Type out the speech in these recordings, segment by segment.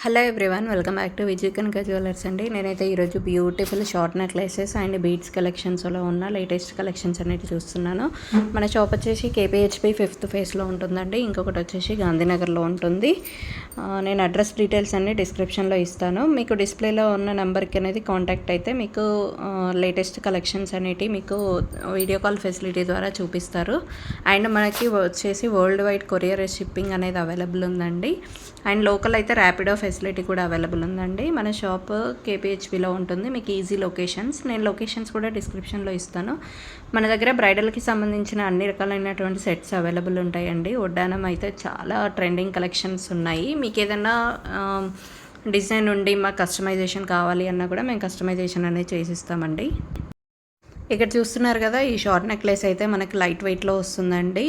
Hello everyone, welcome back to Vijay Kanaka jewellers అండి. నేనైతే ఈరోజు beautiful short necklaces and beads కలెక్షన్స్లో ఉన్న లేటెస్ట్ కలెక్షన్స్ అనేది చూస్తున్నాను. మన షాప్ వచ్చేసి కేపీహెచ్పి 5th ఫేస్లో ఉంటుందండి. ఇంకొకటి వచ్చేసి గాంధీనగర్లో ఉంటుంది. నేను అడ్రస్ డీటెయిల్స్ అన్ని డిస్క్రిప్షన్లో ఇస్తాను. మీకు డిస్ప్లేలో ఉన్న నెంబర్కి అనేది కాంటాక్ట్ అయితే మీకు లేటెస్ట్ కలెక్షన్స్ అనేవి మీకు వీడియో కాల్ ఫెసిలిటీ ద్వారా చూపిస్తారు. అండ్ మనకి వచ్చేసి వరల్డ్ వైడ్ కొరియర్ షిప్పింగ్ అనేది అవైలబుల్ ఉందండి. అండ్ లోకల్ అయితే ర్యాపిడో ఫెసిలిటీ కూడా అవైలబుల్ ఉందండి. మన షాప్ కేపీహెచ్పిలో ఉంటుంది. మీకు ఈజీ లొకేషన్స్, నేను లొకేషన్స్ కూడా డిస్క్రిప్షన్లో ఇస్తాను. మన దగ్గర బ్రైడల్కి సంబంధించిన అన్ని రకాలైనటువంటి సెట్స్ అవైలబుల్ ఉంటాయండి. వడ్డానం అయితే చాలా ట్రెండింగ్ కలెక్షన్స్ ఉన్నాయి. మీకు ఏదైనా డిజైన్ ఉండి మాకు కస్టమైజేషన్ కావాలి అన్నా కూడా మేము కస్టమైజేషన్ అనేది చేసిస్తామండి. ఇక్కడ చూస్తున్నారు కదా, ఈ షార్ట్ నెక్లెస్ అయితే మనకి లైట్ వెయిట్లో వస్తుందండి.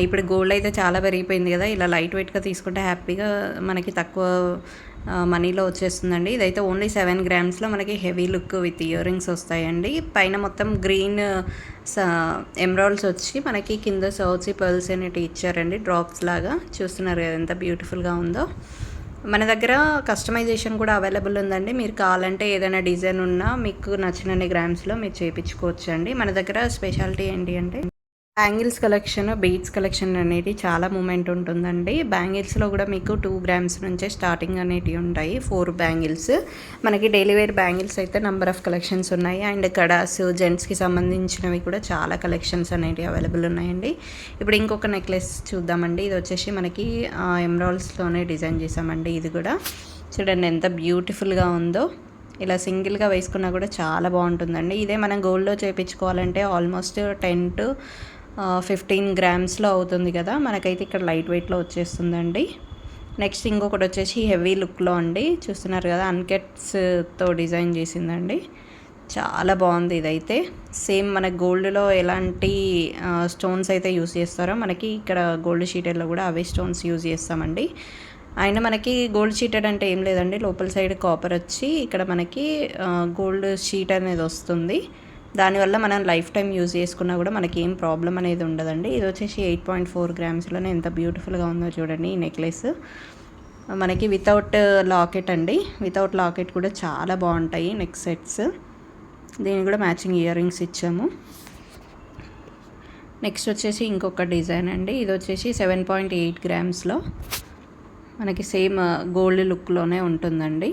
ఇప్పుడు గోల్డ్ అయితే చాలా పెరిగిపోయింది కదా, ఇలా లైట్ వెయిట్గా తీసుకుంటే హ్యాపీగా మనకి తక్కువ మనీలో వచ్చేస్తుందండి. ఇదైతే ఓన్లీ 7 గ్రామ్స్లో మనకి heavy look with ear rings వస్తాయండి. పైన మొత్తం గ్రీన్ ఎమరాల్డ్స్ వచ్చి మనకి కింద సౌచి పర్ల్స్ అనేవి ఇచ్చారండి, డ్రాప్స్ లాగా. చూస్తున్నారు కదా ఎంత బ్యూటిఫుల్గా ఉందో. మన దగ్గర కస్టమైజేషన్ కూడా అవైలబుల్ ఉందండి. మీరు కావాలంటే ఏదైనా డిజైన్ ఉన్నా మీకు నచ్చినన్ని గ్రామ్స్లో మీరు చేయించుకోవచ్చు అండి. మన దగ్గర స్పెషాలిటీ ఏంటి అంటే బ్యాంగిల్స్ కలెక్షన్, బీడ్స్ కలెక్షన్ అనేది చాలా మూమెంట్ ఉంటుందండి. బ్యాంగిల్స్లో కూడా మీకు 2 గ్రామ్స్ నుంచే స్టార్టింగ్ అనేటివి ఉంటాయి. 4 బ్యాంగిల్స్ మనకి డైలీ వేర్ బ్యాంగిల్స్ అయితే నెంబర్ ఆఫ్ కలెక్షన్స్ ఉన్నాయి. అండ్ కడాస్, జెంట్స్కి సంబంధించినవి కూడా చాలా కలెక్షన్స్ అనేవి అవైలబుల్ ఉన్నాయండి. ఇప్పుడు ఇంకొక నెక్లెస్ చూద్దామండి. ఇది వచ్చేసి మనకి ఎమరాల్డ్స్లోనే డిజైన్ చేసామండి. ఇది కూడా చూడండి ఎంత బ్యూటిఫుల్గా ఉందో. ఇలా సింగిల్గా వేసుకున్నా కూడా చాలా బాగుంటుందండి. ఇదే మనం గోల్డ్లో చేయించుకోవాలంటే ఆల్మోస్ట్ 10 to 15 గ్రామ్స్లో అవుతుంది కదా, మనకైతే ఇక్కడ లైట్ వెయిట్లో వచ్చేస్తుందండి. నెక్స్ట్ ఇంకొకటి వచ్చేసి హెవీ లుక్లో అండి. చూస్తున్నారు కదా, అన్కెట్స్తో డిజైన్ చేసిందండి. చాలా బాగుంది. ఇదైతే సేమ్ మన గోల్డ్లో ఎలాంటి స్టోన్స్ అయితే యూస్ చేస్తారో మనకి ఇక్కడ గోల్డ్ షీటెడ్లో కూడా అవే స్టోన్స్ యూజ్ చేస్తామండి. అయినా మనకి గోల్డ్ షీటెడ్ అంటే ఏం లేదండి, లోపల సైడ్ కాపర్ వచ్చి ఇక్కడ మనకి గోల్డ్ షీట్ అనేది వస్తుంది. దానివల్ల మనం లైఫ్ టైం యూజ్ చేసుకున్నా కూడా మనకి ఏం ప్రాబ్లం అనేది ఉండదండి. ఇది వచ్చేసి 8.4 గ్రామ్స్లోనే ఎంత బ్యూటిఫుల్గా ఉందో చూడండి. ఈ నెక్లెస్ మనకి వితౌట్ లాకెట్ అండి. వితౌట్ లాకెట్ కూడా చాలా బాగుంటాయి నెక్ సెట్స్. దీనికి కూడా మ్యాచింగ్ ఇయర్ రింగ్స్ ఇచ్చాము. నెక్స్ట్ వచ్చేసి ఇంకొక డిజైన్ అండి. ఇది వచ్చేసి 7.8 గ్రామ్స్లో మనకి సేమ్ గోల్డ్ లుక్లోనే ఉంటుందండి.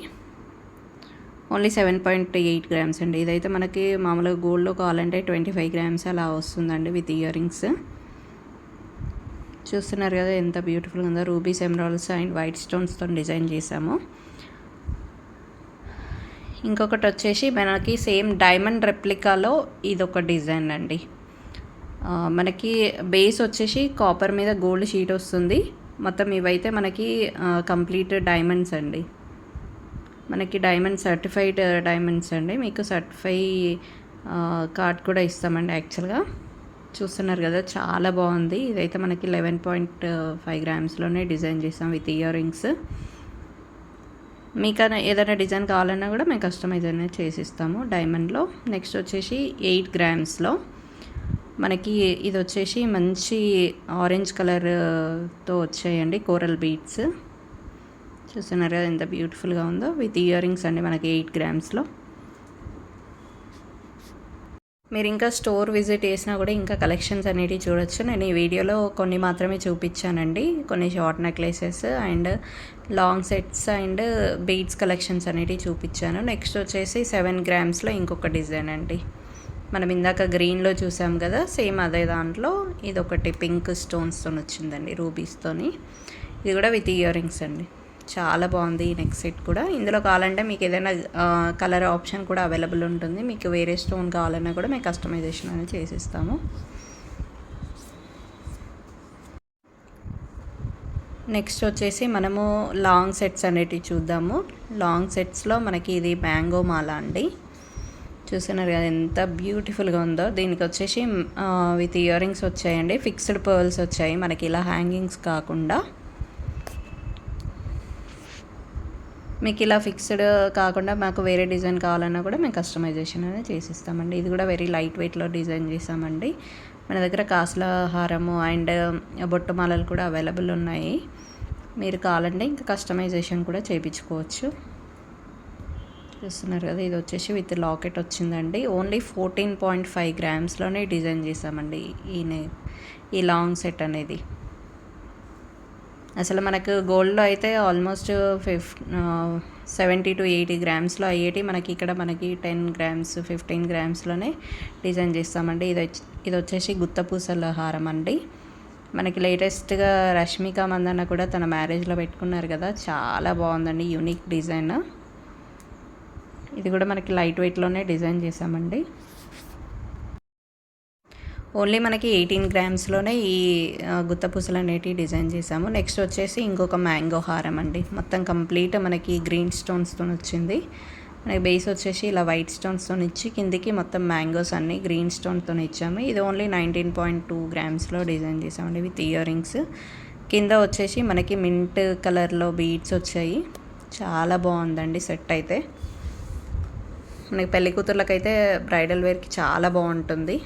ఓన్లీ 7.8 గ్రామ్స్ అండి. ఇదైతే మనకి మామూలుగా గోల్డ్లో కావాలంటే 25 గ్రామ్స్ అలా వస్తుందండి విత్ ఇయర్ రింగ్స్. చూస్తున్నారు కదా ఎంత బ్యూటిఫుల్గా ఉందో. రూబీస్, ఎమరాల్డ్స్ అండ్ వైట్ స్టోన్స్తో డిజైన్ చేసాము. ఇంకొకటి వచ్చేసి మనకి సేమ్ డైమండ్ రెప్లికాలో ఇదొక డిజైన్ అండి. మనకి బేస్ వచ్చేసి కాపర్ మీద గోల్డ్ షీట్ వస్తుంది. మొత్తం ఇవైతే మనకి కంప్లీట్ డైమండ్స్ అండి. మనకి డైమండ్ సర్టిఫైడ్ డైమండ్స్ అండి. మీకు సర్టిఫై కార్డ్ కూడా ఇస్తామండి యాక్చువల్గా. చూస్తున్నారు కదా చాలా బాగుంది. ఇదైతే మనకి 11.5 గ్రామ్స్లోనే డిజైన్ చేసాం విత్ ఇయర్ రింగ్స్. మీకు ఏదైనా డిజైన్ కావాలన్నా కూడా మేము కస్టమైజ్ అనేది చేసిస్తాము డైమండ్లో. నెక్స్ట్ వచ్చేసి 8 గ్రామ్స్లో మనకి ఇది వచ్చేసి మంచి ఆరెంజ్ కలర్తో వచ్చాయండి కోరల్ బీడ్స్. చూస్తున్నారు కదా ఎంత బ్యూటిఫుల్గా ఉందో విత్ ఇయర్ రింగ్స్ అండి మనకి 8 గ్రామ్స్లో. మీరు ఇంకా స్టోర్ విజిట్ చేసినా కూడా ఇంకా కలెక్షన్స్ అనేవి చూడొచ్చు. నేను ఈ వీడియోలో కొన్ని మాత్రమే చూపించానండి. కొన్ని short necklaces and long sets and beads collections అనేవి చూపించాను. నెక్స్ట్ వచ్చేసి 7 గ్రామ్స్లో ఇంకొక డిజైన్ అండి. మనం ఇందాక గ్రీన్లో చూసాం కదా, సేమ్ అదే దాంట్లో ఇది ఒకటి పింక్ స్టోన్స్తో వచ్చిందండి, రూబీస్తోని. ఇది కూడా విత్ ఇయర్ రింగ్స్ అండి. చాలా బాగుంది ఈ నెక్ సెట్ కూడా. ఇందులో కావాలంటే మీకు ఏదైనా కలర్ ఆప్షన్ కూడా అవైలబుల్ ఉంటుంది. మీకు వేరే స్టోన్ కావాలన్నా కూడా మేము కస్టమైజేషన్ అనేది చేసిస్తాము. నెక్స్ట్ వచ్చేసి మనము లాంగ్ సెట్స్ అనేటివి చూద్దాము. లాంగ్ సెట్స్లో మనకి ఇది మ్యాంగో మాల అండి. చూస్తున్నారు కదా ఎంత బ్యూటిఫుల్గా ఉందో. దీనికి వచ్చేసి విత్ ఇయర్ రింగ్స్ వచ్చాయండి. ఫిక్స్డ్ పర్ల్స్ వచ్చాయి మనకి, ఇలా హ్యాంగింగ్స్ కాకుండా. మీకు ఇలా ఫిక్స్డ్ కాకుండా మాకు వేరే డిజైన్ కావాలన్నా కూడా మేము కస్టమైజేషన్ అనేది చేసిస్తామండి. ఇది కూడా వెరీ లైట్ వెయిట్లో డిజైన్ చేసామండి. మన దగ్గర కాసుల హారము అండ్ బొట్టుమాలలు కూడా అవైలబుల్ ఉన్నాయి. మీరు కావాలంటే ఇంకా కస్టమైజేషన్ కూడా చేయించుకోవచ్చు. చూస్తున్నారు కదా, ఇది వచ్చేసి విత్ లాకెట్ వచ్చిందండి. ఓన్లీ 14.5 గ్రామ్స్లోనే డిజైన్ చేసామండి ఈ లాంగ్ సెట్ అనేది. అసలు మనకు గోల్డ్లో అయితే ఆల్మోస్ట్ 70 to 80 గ్రామ్స్లో అయ్యేటి మనకి ఇక్కడ మనకి 10 గ్రామ్స్ 15 గ్రామ్స్లోనే డిజైన్ చేస్తామండి. ఇది వచ్చేసి గుత్తపూసల హారం అండి. మనకి లేటెస్ట్గా రష్మిక మందన్న కూడా తన మ్యారేజ్లో పెట్టుకున్నారు కదా, చాలా బాగుందండి, యూనిక్ డిజైన్. ఇది కూడా మనకి లైట్ వెయిట్లోనే డిజైన్ చేసామండి. ఓన్లీ మనకి 18 గ్రామ్స్లోనే ఈ గుత్తపూసలు అనేటివి డిజైన్ చేసాము. నెక్స్ట్ వచ్చేసి ఇంకొక మ్యాంగో హారం అండి. మొత్తం కంప్లీట్ మనకి గ్రీన్ స్టోన్స్తో వచ్చింది. మనకి బేస్ వచ్చేసి ఇలా వైట్ స్టోన్స్తో ఇచ్చి కిందికి మొత్తం మ్యాంగోస్ అన్నీ గ్రీన్ స్టోన్తో ఇచ్చాము. ఇది ఓన్లీ 19.2 గ్రామ్స్లో డిజైన్ చేసామండి విత్ ఇయర్ రింగ్స్. కింద వచ్చేసి మనకి మింట్ కలర్లో బీడ్స్ వచ్చాయి. చాలా బాగుందండి సెట్ అయితే. మనకి పెళ్లి కూతుర్లకైతే బ్రైడల్ వేర్కి చాలా బాగుంటుంది.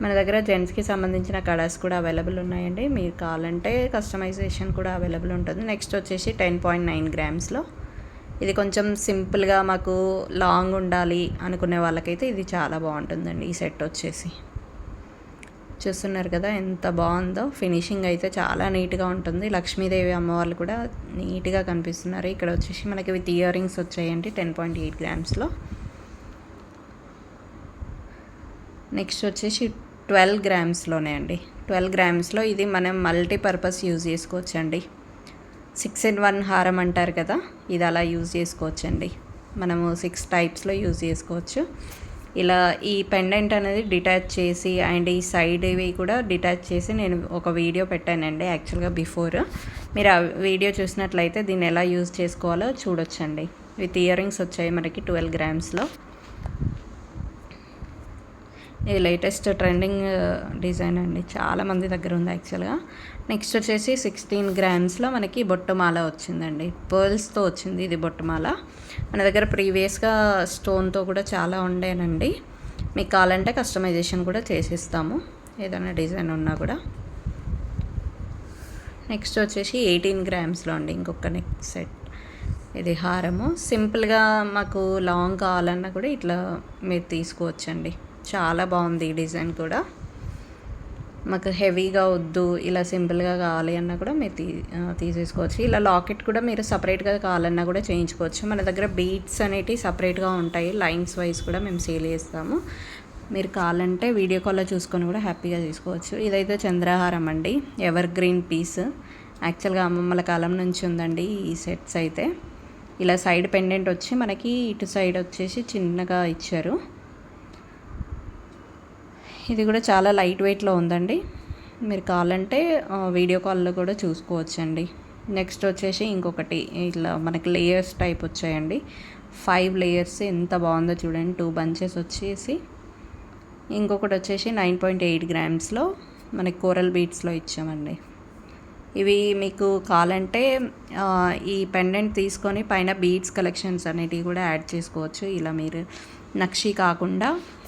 మన దగ్గర జెంట్స్కి సంబంధించిన కలర్స్ కూడా అవైలబుల్ ఉన్నాయండి. మీరు కావాలంటే కస్టమైజేషన్ కూడా అవైలబుల్ ఉంటుంది. నెక్స్ట్ వచ్చేసి 10.9 గ్రామ్స్లో. ఇది కొంచెం సింపుల్గా మాకు లాంగ్ ఉండాలి అనుకునే వాళ్ళకైతే ఇది చాలా బాగుంటుందండి. ఈ సెట్ వచ్చేసి చూస్తున్నారు కదా ఎంత బాగుందో. ఫినిషింగ్ అయితే చాలా నీట్గా ఉంటుంది. లక్ష్మీదేవి అమ్మవాళ్ళు కూడా నీట్గా కనిపిస్తున్నారు. ఇక్కడ వచ్చేసి మనకి విత్ ఇయర్ రింగ్స్ వచ్చాయండి 10.8 గ్రామ్స్లో. నెక్స్ట్ వచ్చేసి 12 గ్రామ్స్లోనే అండి. 12 గ్రామ్స్లో ఇది మనం మల్టీపర్పస్ యూజ్ చేసుకోవచ్చండి. 6-in-1 హారం అంటారు కదా, ఇది అలా యూజ్ చేసుకోవచ్చండి. మనము 6 టైప్స్లో యూజ్ చేసుకోవచ్చు. ఇలా ఈ పెండెంట్ అనేది డిటాచ్ చేసి అండ్ ఈ సైడ్ ఇవి కూడా డిటాచ్ చేసి నేను ఒక వీడియో పెట్టానండి యాక్చువల్గా బిఫోర్. మీరు ఆ వీడియో చూసినట్లయితే దీన్ని ఎలా యూజ్ చేసుకోవాలో చూడొచ్చండి. విత్ ఇయర్ రింగ్స్ వచ్చాయి మనకి 12 గ్రామ్స్లో. ఇది లేటెస్ట్ ట్రెండింగ్ డిజైన్ అండి, చాలామంది దగ్గర ఉంది యాక్చువల్గా. నెక్స్ట్ వచ్చేసి 16 గ్రామ్స్లో మనకి బొట్టుమాల వచ్చిందండి. పర్ల్స్తో వచ్చింది ఇది బొట్టుమాల. మన దగ్గర ప్రీవియస్గా స్టోన్తో కూడా చాలా ఉండేనండి. మీకు కావాలంటే కస్టమైజేషన్ కూడా చేసిస్తాము ఏదైనా డిజైన్ ఉన్నా కూడా. నెక్స్ట్ వచ్చేసి 18 గ్రామ్స్లో అండి ఇంకొక నెక్ సెట్. ఇది హారము సింపుల్గా మాకు లాంగ్ కావాలన్నా కూడా ఇట్లా మీరు తీసుకోవచ్చండి. చాలా బాగుంది ఈ డిజైన్ కూడా. మాకు హెవీగా వద్దు, ఇలా సింపుల్గా కావాలి అన్నా కూడా మీరు తీసేసుకోవచ్చు. ఇలా లాకెట్ కూడా మీరు సపరేట్గా కావాలన్నా కూడా చేయించుకోవచ్చు. మన దగ్గర బీడ్స్ అనేటివి సపరేట్గా ఉంటాయి, లైన్స్ వైజ్ కూడా మేము సేల్ చేస్తాము. మీరు కావాలంటే వీడియో కాల్లో చూసుకొని కూడా హ్యాపీగా తీసుకోవచ్చు. ఇదైతే చంద్రహారం అండి, ఎవర్ గ్రీన్ పీస్. యాక్చువల్గా అమ్మమ్మల కాలం నుంచి ఉందండి ఈ సెట్స్ అయితే. ఇలా సైడ్ పెండెంట్ వచ్చి మనకి ఇటు సైడ్ వచ్చేసి చిన్నగా ఇచ్చారు. ఇది కూడా చాలా లైట్ వెయిట్లో ఉందండి. మీరు కావాలంటే వీడియో కాల్లో కూడా చూసుకోవచ్చండి. నెక్స్ట్ వచ్చేసి ఇంకొకటి ఇట్లా మనకి లేయర్స్ టైప్ వచ్చాయండి. 5 లేయర్స్ ఎంత బాగుందో చూడండి. 2 బంచెస్ వచ్చేసి. ఇంకొకటి వచ్చేసి 9.8 గ్రామ్స్లో మనకి కోరల్ బీడ్స్లో ఇచ్చామండి. ఇవి మీకు కావాలంటే ఈ పెండెంట్ తీసుకొని పైన బీడ్స్ కలెక్షన్స్ అనేటివి కూడా యాడ్ చేసుకోవచ్చు. ఇలా మీరు నక్షి కాకుండా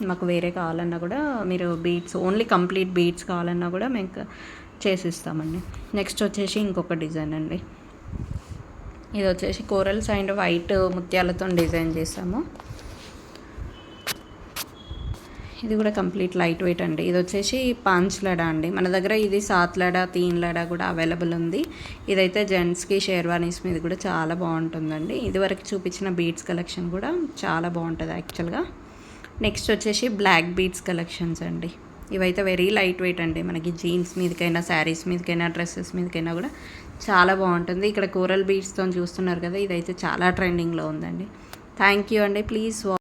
మాకు వేరే కావాలన్నా కూడా మీరు బీడ్స్ ఓన్లీ కంప్లీట్ బీడ్స్ కావాలన్నా కూడా మేము చేసిస్తామండి. నెక్స్ట్ వచ్చేసి ఇంకొక డిజైన్ అండి. ఇది వచ్చేసి కోరల్స్ అండ్ వైట్ ముత్యాలతో డిజైన్ చేసాము. ఇది కూడా కంప్లీట్ లైట్ వెయిట్ అండి. ఇది వచ్చేసి 5 లడా అండి. మన దగ్గర ఇది 7 లడా 3 లడా కూడా అవైలబుల్ ఉంది. ఇదైతే జెంట్స్కి షేర్వానీస్ మీద కూడా చాలా బాగుంటుందండి. ఇదివరకు చూపించిన బీడ్స్ కలెక్షన్ కూడా చాలా బాగుంటుంది యాక్చువల్గా. నెక్స్ట్ వచ్చేసి బ్లాక్ బీడ్స్ కలెక్షన్స్ అండి. ఇవైతే వెరీ లైట్ వెయిట్ అండి. మనకి జీన్స్ మీదకైనా శారీస్ మీదకైనా డ్రెస్సెస్ మీదకైనా కూడా చాలా బాగుంటుంది. ఇక్కడ కోరల్ బీడ్స్తో చూస్తున్నారు కదా, ఇదైతే చాలా ట్రెండింగ్లో ఉందండి. థ్యాంక్ యూ అండి. ప్లీజ్